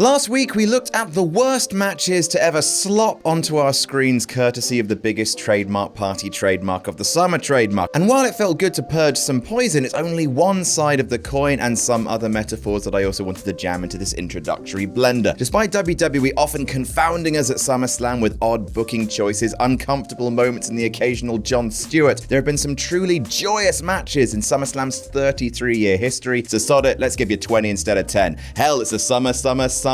Last week, we looked at the worst matches to ever slop onto our screens courtesy of the biggest trademark party trademark of the summer trademark. And while it felt good to purge some poison, it's only one side of the coin and some other metaphors that I also wanted to jam into this introductory blender. Despite WWE often confounding us at SummerSlam with odd booking choices, uncomfortable moments, and the occasional Jon Stewart, there have been some truly joyous matches in SummerSlam's 33-year history. So sod it, let's give you 20 instead of 10. Hell, it's a summertime.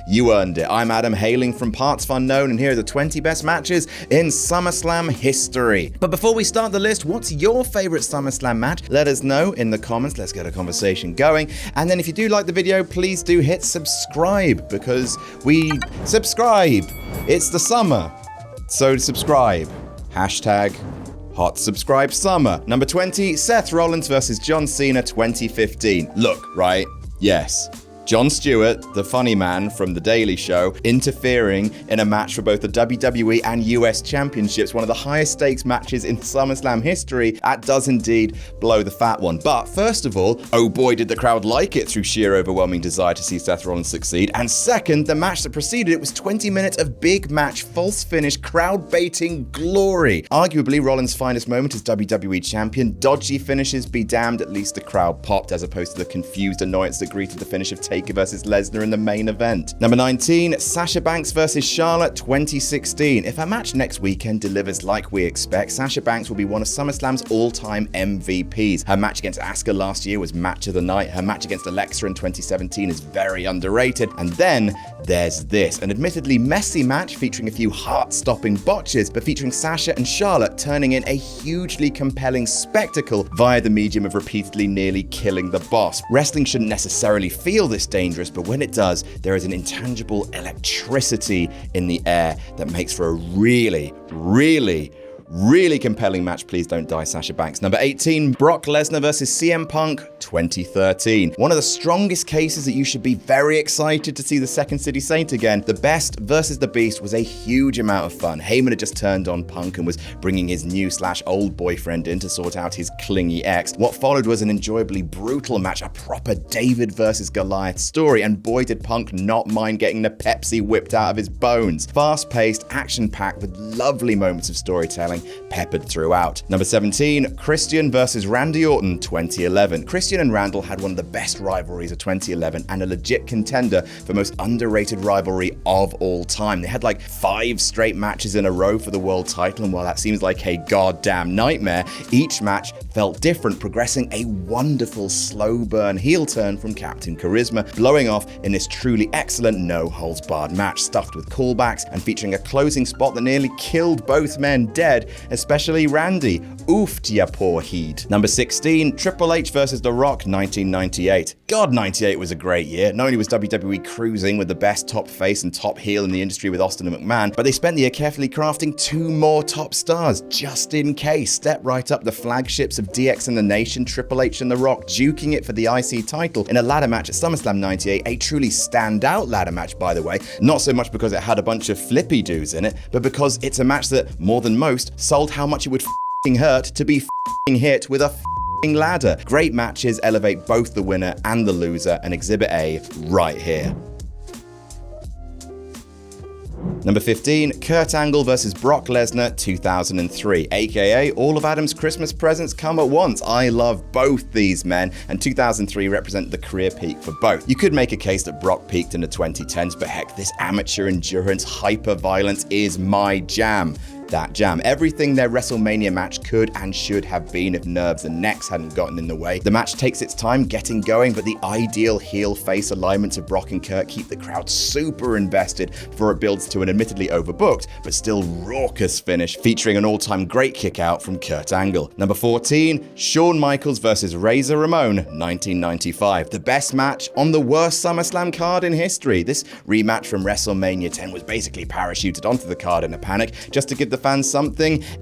You earned it. I'm Adam, hailing from PartsFUNknown, and here are the 20 best matches in SummerSlam history. But before we start the list, what's your favorite SummerSlam match? Let us know in the comments. Let's get a conversation going. And then if you do like the video, please do hit subscribe, because we subscribe. It's the summer, so subscribe. Hashtag Hot Subscribe Summer. Number 20, Seth Rollins versus John Cena 2015. Look, right? Yes. Jon Stewart, the funny man from The Daily Show, interfering in a match for both the WWE and US Championships, one of the highest stakes matches in SummerSlam history. That does indeed blow the fat one. But first of all, oh boy, did the crowd like it through sheer overwhelming desire to see Seth Rollins succeed. And second, the match that preceded it was 20 minutes of big match, false finish, crowd-baiting glory. Arguably Rollins' finest moment as WWE Champion. Dodgy finishes be damned, at least the crowd popped, as opposed to the confused annoyance that greeted the finish of Taker versus Lesnar in the main event. Number 19, Sasha Banks versus Charlotte 2016. If our match next weekend delivers like we expect, Sasha Banks will be one of SummerSlam's all-time MVPs. Her match against Asuka last year was match of the night. Her match against Alexa in 2017 is very underrated. And then there's this, an admittedly messy match featuring a few heart-stopping botches, but featuring Sasha and Charlotte turning in a hugely compelling spectacle via the medium of repeatedly nearly killing the boss. Wrestling shouldn't necessarily feel this dangerous, but when it does, there is an intangible electricity in the air that makes for a really compelling match. Please don't die, Sasha Banks. Number 18, Brock Lesnar versus CM Punk 2013. One of the strongest cases that you should be very excited to see the Second City Saint again. The Best versus the Beast was a huge amount of fun. Heyman had just turned on Punk and was bringing his new/old boyfriend in to sort out his clingy ex. What followed was an enjoyably brutal match, a proper David versus Goliath story, and boy did Punk not mind getting the Pepsi whipped out of his bones. Fast-paced, action-packed with lovely moments of storytelling peppered throughout. Number 17, Christian versus Randy Orton 2011. Christian and Randall had one of the best rivalries of 2011 and a legit contender for most underrated rivalry of all time. They had like 5 straight matches in a row for the world title, and while that seems like a goddamn nightmare, each match felt different, progressing a wonderful slow burn heel turn from Captain Charisma, blowing off in this truly excellent no-holds-barred match stuffed with callbacks and featuring a closing spot that nearly killed both men dead, especially Randy. Oof, ya poor heed. Number 16, Triple H versus The Rock 1998. God, 98 was a great year. Not only was WWE cruising with the best top face and top heel in the industry with Austin and McMahon, but they spent the year carefully crafting 2 more top stars, just in case. Step right up the flagships of DX and the Nation, Triple H and The Rock duking it for the IC title in a ladder match at SummerSlam 98, a truly standout ladder match, by the way. Not so much because it had a bunch of flippy doos in it, but because it's a match that, more than most, sold how much it would hurt to be hit with a ladder. Great matches elevate both the winner and the loser, and Exhibit A right here. Number 15, Kurt Angle versus Brock Lesnar 2003, aka all of Adam's Christmas presents come at once. I love both these men, and 2003 represented the career peak for both. You could make a case that Brock peaked in the 2010s, but heck, this amateur endurance hyper-violence is my jam. That jam. Everything their WrestleMania match could and should have been if nerves and necks hadn't gotten in the way. The match takes its time getting going, but the ideal heel-face alignments of Brock and Kurt keep the crowd super invested before it builds to an admittedly overbooked, but still raucous finish, featuring an all-time great kick-out from Kurt Angle. Number 14, Shawn Michaels versus Razor Ramon 1995. The best match on the worst SummerSlam card in history. This rematch from WrestleMania 10 was basically parachuted onto the card in a panic, just to give the fans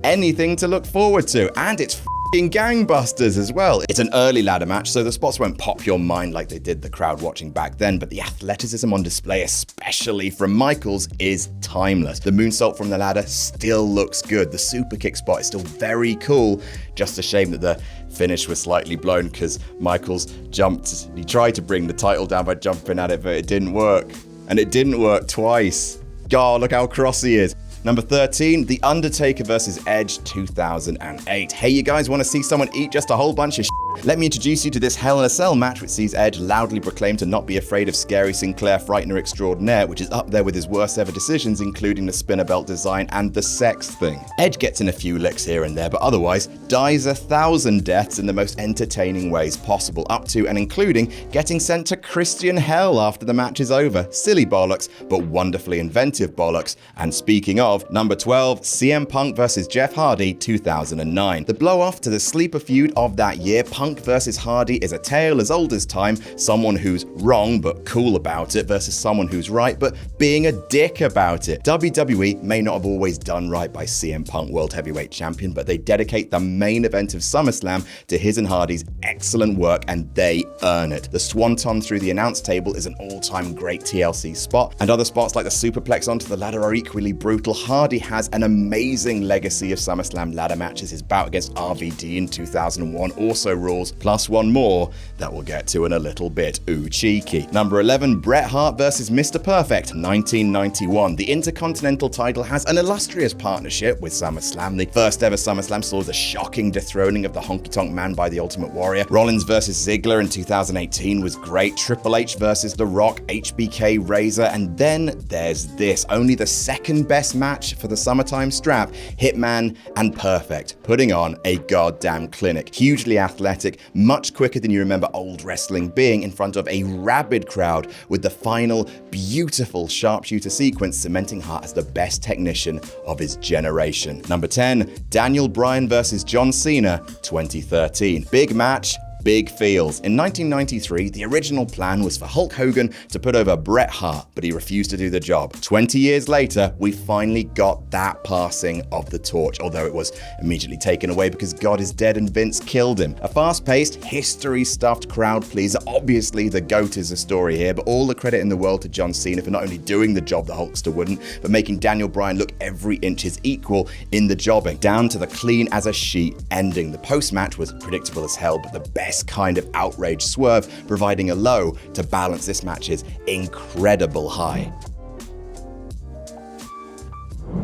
anything to look forward to, and it's gangbusters as well. It's an early ladder match, so the spots won't pop your mind like they did the crowd watching back then, but the athleticism on display, especially from Michaels, is timeless. The moonsault from the ladder still looks good. The super kick spot is still very cool. Just a shame that the finish was slightly blown because Michaels jumped. He tried to bring the title down by jumping at it, but it didn't work. And it didn't work twice. God, look how cross he is. Number 13, The Undertaker vs. Edge 2008. Hey, you guys want to see someone eat just a whole bunch of shit? Let me introduce you to this Hell in a Cell match, which sees Edge loudly proclaim to not be afraid of scary Sinclair Frightener Extraordinaire, which is up there with his worst ever decisions, including the spinner belt design and the sex thing. Edge gets in a few licks here and there, but otherwise dies 1,000 deaths in the most entertaining ways possible, up to and including getting sent to Christian hell after the match is over. Silly bollocks, but wonderfully inventive bollocks. And speaking of, number 12, CM Punk vs. Jeff Hardy 2009. The blow-off to the sleeper feud of that year, Punk vs. Hardy, is a tale as old as time, someone who's wrong but cool about it versus someone who's right but being a dick about it. WWE may not have always done right by CM Punk, World Heavyweight Champion, but they dedicate the main event of SummerSlam to his and Hardy's excellent work, and they earn it. The swanton through the announce table is an all-time great TLC spot, and other spots like the superplex onto the ladder are equally brutal. Hardy has an amazing legacy of SummerSlam ladder matches. His bout against RVD in 2001 also rules, plus one more that we'll get to in a little bit. Ooh, cheeky. Number 11, Bret Hart vs. Mr. Perfect 1991. The Intercontinental title has an illustrious partnership with SummerSlam. The first ever SummerSlam saw the shocking dethroning of the Honky Tonk Man by the Ultimate Warrior. Rollins vs. Ziggler in 2018 was great. Triple H versus The Rock, HBK, Razor, and then there's this, only the second best match for the summertime strap, Hitman and Perfect, putting on a goddamn clinic. Hugely athletic, much quicker than you remember old wrestling being, in front of a rabid crowd, with the final beautiful sharpshooter sequence cementing Hart as the best technician of his generation. Number 10, Daniel Bryan vs. John Cena 2013. Big match, big feels. In 1993, the original plan was for Hulk Hogan to put over Bret Hart, but he refused to do the job. 20 years later, we finally got that passing of the torch, although it was immediately taken away because God is dead and Vince killed him. A fast-paced, history-stuffed crowd pleaser. Obviously, the GOAT is the story here, but all the credit in the world to John Cena for not only doing the job the Hulkster wouldn't, but making Daniel Bryan look every inch his equal in the jobbing, down to the clean as a sheet ending. The post-match was predictable as hell, but the best kind of outrage swerve, providing a low to balance this match's incredible high.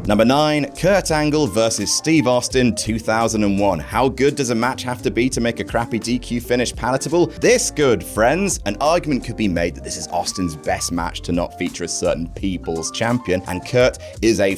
Number 9, Kurt Angle vs. Steve Austin 2001. How good does a match have to be to make a crappy DQ finish palatable? This good, friends. An argument could be made that this is Austin's best match to not feature a certain people's champion, and Kurt is a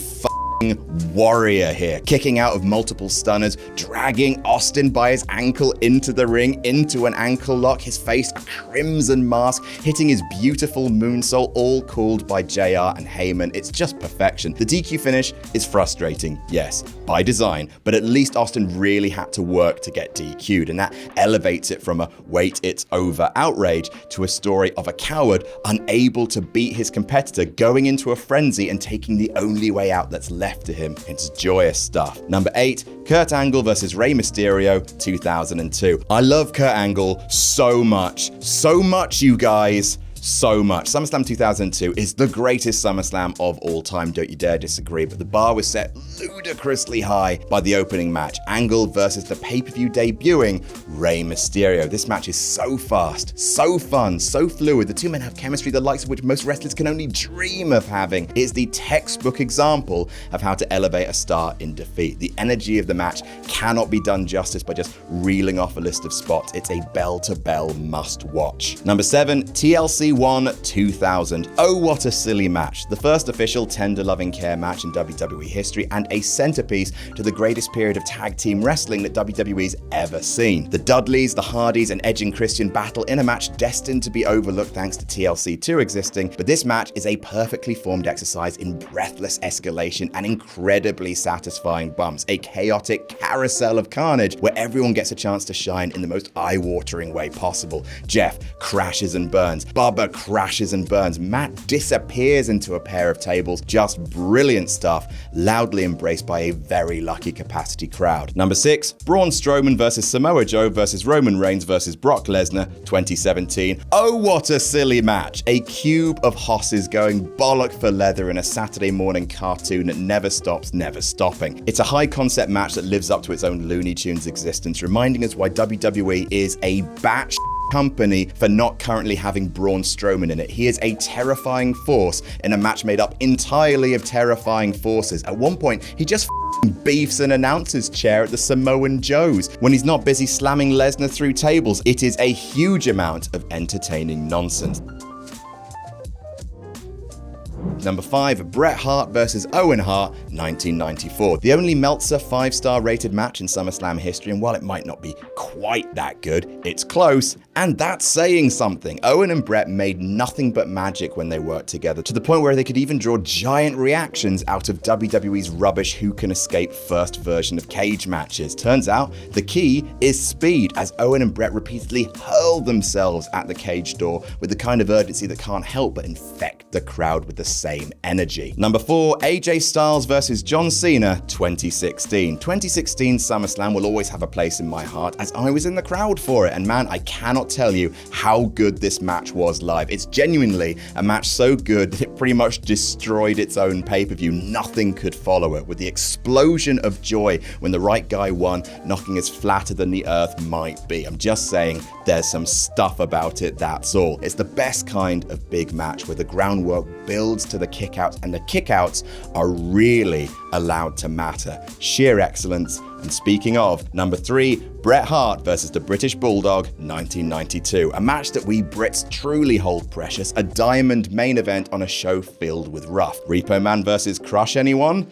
warrior here, kicking out of multiple stunners, dragging Austin by his ankle into the ring, into an ankle lock, his face a crimson mask, hitting his beautiful moonsault, all called by JR and Heyman. It's just perfection. The DQ finish is frustrating, yes, by design, but at least Austin really had to work to get DQ'd, and that elevates it from a wait, it's over outrage to a story of a coward unable to beat his competitor, going into a frenzy and taking the only way out that's left to him. It's joyous stuff. Number 8, Kurt Angle vs. Rey Mysterio 2002. I love Kurt Angle so much, you guys. So much. SummerSlam 2002 is the greatest SummerSlam of all time, don't you dare disagree, but the bar was set ludicrously high by the opening match, Angle versus the pay-per-view debuting Rey Mysterio. This match is so fast, so fun, so fluid. The two men have chemistry the likes of which most wrestlers can only dream of having. It's the textbook example of how to elevate a star in defeat. The energy of the match cannot be done justice by just reeling off a list of spots. It's a bell-to-bell must-watch. Number 7, TLC 2000. Oh, what a silly match. The first official tender loving care match in WWE history and a centerpiece to the greatest period of tag team wrestling that WWE's ever seen. The Dudleys, the Hardys, and Edge and Christian battle in a match destined to be overlooked thanks to TLC 2 existing, but this match is a perfectly formed exercise in breathless escalation and incredibly satisfying bumps. A chaotic carousel of carnage where everyone gets a chance to shine in the most eye-watering way possible. Jeff crashes and burns. Bob rubber crashes and burns. Matt disappears into a pair of tables. Just brilliant stuff, loudly embraced by a very lucky capacity crowd. Number 6, Braun Strowman versus Samoa Joe versus Roman Reigns versus Brock Lesnar 2017. Oh, what a silly match. A cube of hosses going bollock for leather in a Saturday morning cartoon that never stops, never stopping. It's a high concept match that lives up to its own Looney Tunes existence, reminding us why WWE is a batch company for not currently having Braun Strowman in it. He is a terrifying force in a match made up entirely of terrifying forces. At one point, he just beefs an announcer's chair at the Samoan Joes when he's not busy slamming Lesnar through tables. It is a huge amount of entertaining nonsense. Number 5, Bret Hart versus Owen Hart, 1994. The only Meltzer 5-star rated match in SummerSlam history, and while it might not be quite that good, it's close, and that's saying something. Owen and Bret made nothing but magic when they worked together, to the point where they could even draw giant reactions out of WWE's rubbish Who Can Escape first version of cage matches. Turns out, the key is speed, as Owen and Bret repeatedly hurl themselves at the cage door with the kind of urgency that can't help but infect the crowd with the same energy. Number 4, AJ Styles versus John Cena 2016. 2016 SummerSlam will always have a place in my heart, as I was in the crowd for it, and man, I cannot tell you how good this match was live. It's genuinely a match so good that it pretty much destroyed its own pay-per-view. Nothing could follow it, with the explosion of joy when the right guy won, knocking as flatter than the earth might be. I'm just saying, there's some stuff about it, that's all. It's the best kind of big match where the groundwork builds to the kickouts, and the kickouts are really allowed to matter. Sheer excellence. And speaking of, number 3, Bret Hart versus the British Bulldog 1992. A match that we Brits truly hold precious, a diamond main event on a show filled with rough. Repo Man versus Crush, anyone?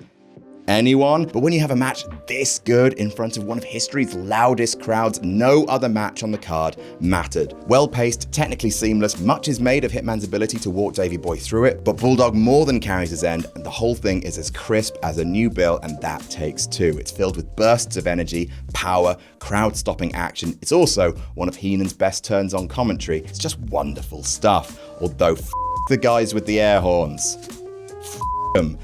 Anyone? But when you have a match this good in front of one of history's loudest crowds, no other match on the card mattered. Well-paced, technically seamless, much is made of Hitman's ability to walk Davey Boy through it, but Bulldog more than carries his end, and the whole thing is as crisp as a new bill, and that takes 2. It's filled with bursts of energy, power, crowd-stopping action. It's also one of Heenan's best turns on commentary. It's just wonderful stuff. Although the guys with the air horns.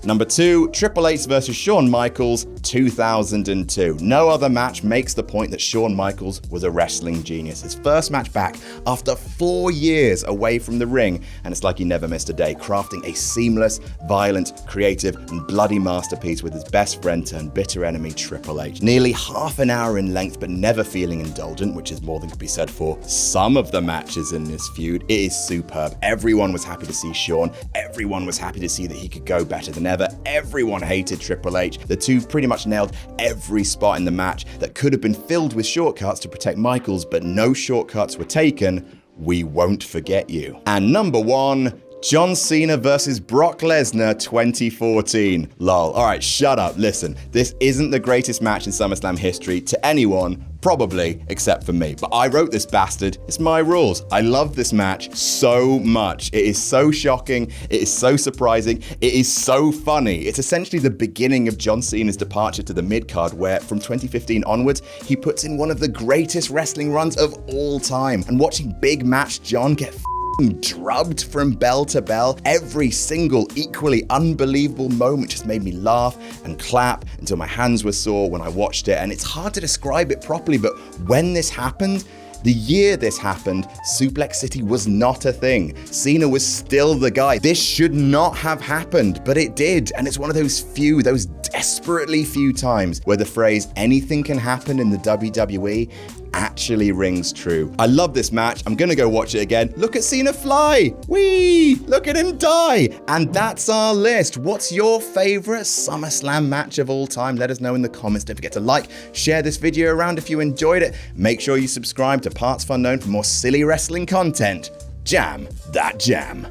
Number 2, Triple H versus Shawn Michaels, 2002. No other match makes the point that Shawn Michaels was a wrestling genius. His first match back after 4 years away from the ring, and it's like he never missed a day, crafting a seamless, violent, creative, and bloody masterpiece with his best friend turned bitter enemy, Triple H. Nearly half an hour in length, but never feeling indulgent, which is more than could be said for some of the matches in this feud. It is superb. Everyone was happy to see Shawn. Everyone was happy to see that he could go better than ever. Everyone hated Triple H. The two pretty much nailed every spot in the match that could have been filled with shortcuts to protect Michaels, but no shortcuts were taken. We won't forget you. And number 1, John Cena versus Brock Lesnar 2014. Lol. Alright, shut up. Listen, this isn't the greatest match in SummerSlam history to anyone, probably, except for me. But I wrote this bastard. It's my rules. I love this match so much. It is so shocking. It is so surprising. It is so funny. It's essentially the beginning of John Cena's departure to the mid-card, where from 2015 onwards, he puts in one of the greatest wrestling runs of all time. And watching Big Match John get drubbed from bell to bell, every single equally unbelievable moment just made me laugh and clap until my hands were sore when I watched it. And it's hard to describe it properly, but when this happened, the year this happened, Suplex City was not a thing. Cena was still the guy. This should not have happened, but it did. And it's one of those desperately few times where the phrase "anything can happen in the WWE" actually rings true. I love this match. I'm gonna go watch it again. Look at Cena fly. Whee! Look at him die. And that's our list. What's your favorite SummerSlam match of all time? Let us know in the comments. Don't forget to like, share this video around if you enjoyed it. Make sure you subscribe to PartsFUNknown for more silly wrestling content. Jam that jam.